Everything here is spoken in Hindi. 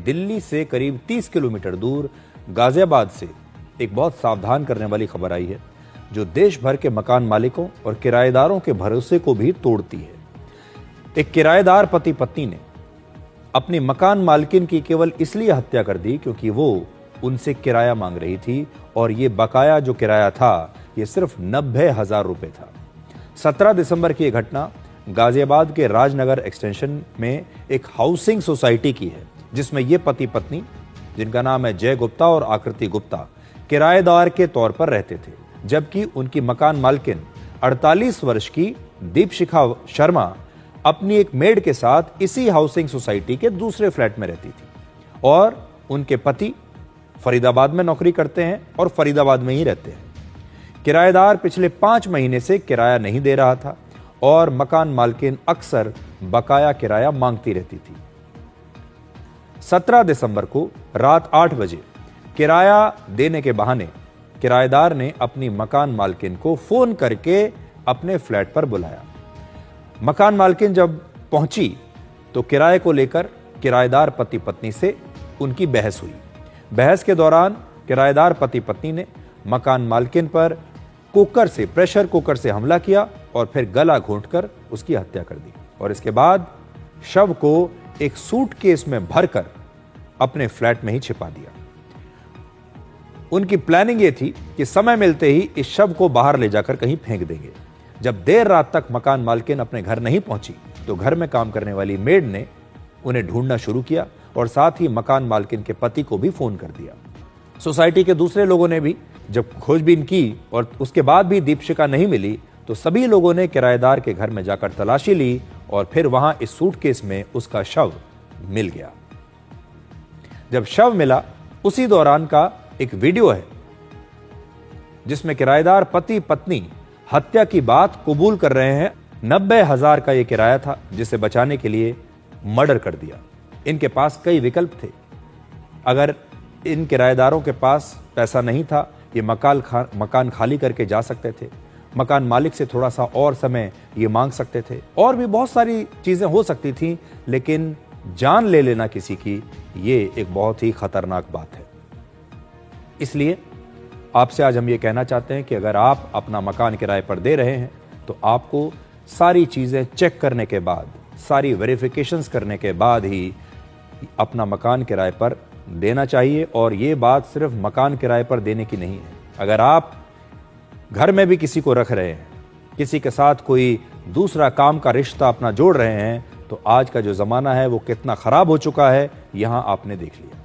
दिल्ली से करीब 30 किलोमीटर दूर गाजियाबाद से एक बहुत सावधान करने वाली खबर आई है, जो देश भर के मकान मालिकों और किराएदारों के भरोसे को भी तोड़ती है। एक किराएदार पति पत्नी ने अपनी मकान मालकिन की केवल इसलिए हत्या कर दी क्योंकि वो उनसे किराया मांग रही थी, और ये बकाया जो किराया था ये सिर्फ 90,000 रुपए था। 17 दिसंबर की यह घटना गाजियाबाद के राजनगर एक्सटेंशन में एक हाउसिंग सोसाइटी की है, जिसमें ये पति पत्नी, जिनका नाम है जय गुप्ता और आकृति गुप्ता, किराएदार के तौर पर रहते थे, जबकि उनकी मकान मालकिन 48 वर्ष की दीपशिखा शर्मा अपनी एक मेड के साथ इसी हाउसिंग सोसाइटी के दूसरे फ्लैट में रहती थी, और उनके पति फरीदाबाद में नौकरी करते हैं और फरीदाबाद में ही रहते हैं। किराएदार पिछले 5 महीने से किराया नहीं दे रहा था और मकान मालकिन अक्सर बकाया किराया मांगती रहती थी। 17 दिसंबर को रात 8 बजे किराया देने के बहाने किराएदार ने अपनी मकान मालकिन को फोन करके अपने फ्लैट पर बुलाया। मकान मालकिन जब पहुंची तो किराए को लेकर किराएदार पति पत्नी से उनकी बहस हुई। बहस के दौरान किराएदार पति पत्नी ने मकान मालकिन पर प्रेशर कुकर से हमला किया और फिर गला घोंटकर उसकी हत्या कर दी, और इसके बाद शव को एक सूटकेस में भरकर अपने फ्लैट में ही छिपा दिया। उनकी प्लानिंग यह थी कि समय मिलते ही इस शव को बाहर ले जाकर कहीं फेंक देंगे। जब देर रात तक मकान मालकिन अपने घर नहीं पहुंची तो घर में काम करने वाली मेड ने उन्हें ढूंढना शुरू किया और साथ ही मकान मालकिन के पति को भी फोन कर दिया। सोसाइटी के दूसरे लोगों ने भी जब खोजबीन की और उसके बाद भी दीपशिखा नहीं मिली तो सभी लोगों ने किराएदार के घर में जाकर तलाशी ली, और फिर वहां इस सूटकेस में उसका शव मिल गया। जब शव मिला उसी दौरान का एक वीडियो है जिसमें किराएदार पति पत्नी हत्या की बात कबूल कर रहे हैं। 90,000 का यह किराया था जिसे बचाने के लिए मर्डर कर दिया। इनके पास कई विकल्प थे। अगर इन किराएदारों के पास पैसा नहीं था, ये मकान खाली करके जा सकते थे, मकान मालिक से थोड़ा सा और समय ये मांग सकते थे, और भी बहुत सारी चीजें हो सकती थी, लेकिन जान ले लेना किसी की ये एक बहुत ही खतरनाक बात है। इसलिए आपसे आज हम ये कहना चाहते हैं कि अगर आप अपना मकान किराए पर दे रहे हैं तो आपको सारी चीजें चेक करने के बाद, सारी वेरिफिकेशंस करने के बाद ही अपना मकान किराए पर देना चाहिए। और ये बात सिर्फ मकान किराए पर देने की नहीं है। अगर आप घर में भी किसी को रख रहे हैं, किसी के साथ कोई दूसरा काम का रिश्ता अपना जोड़ रहे हैं, तो आज का जो जमाना है वो कितना खराब हो चुका है, यहां आपने देख लिया।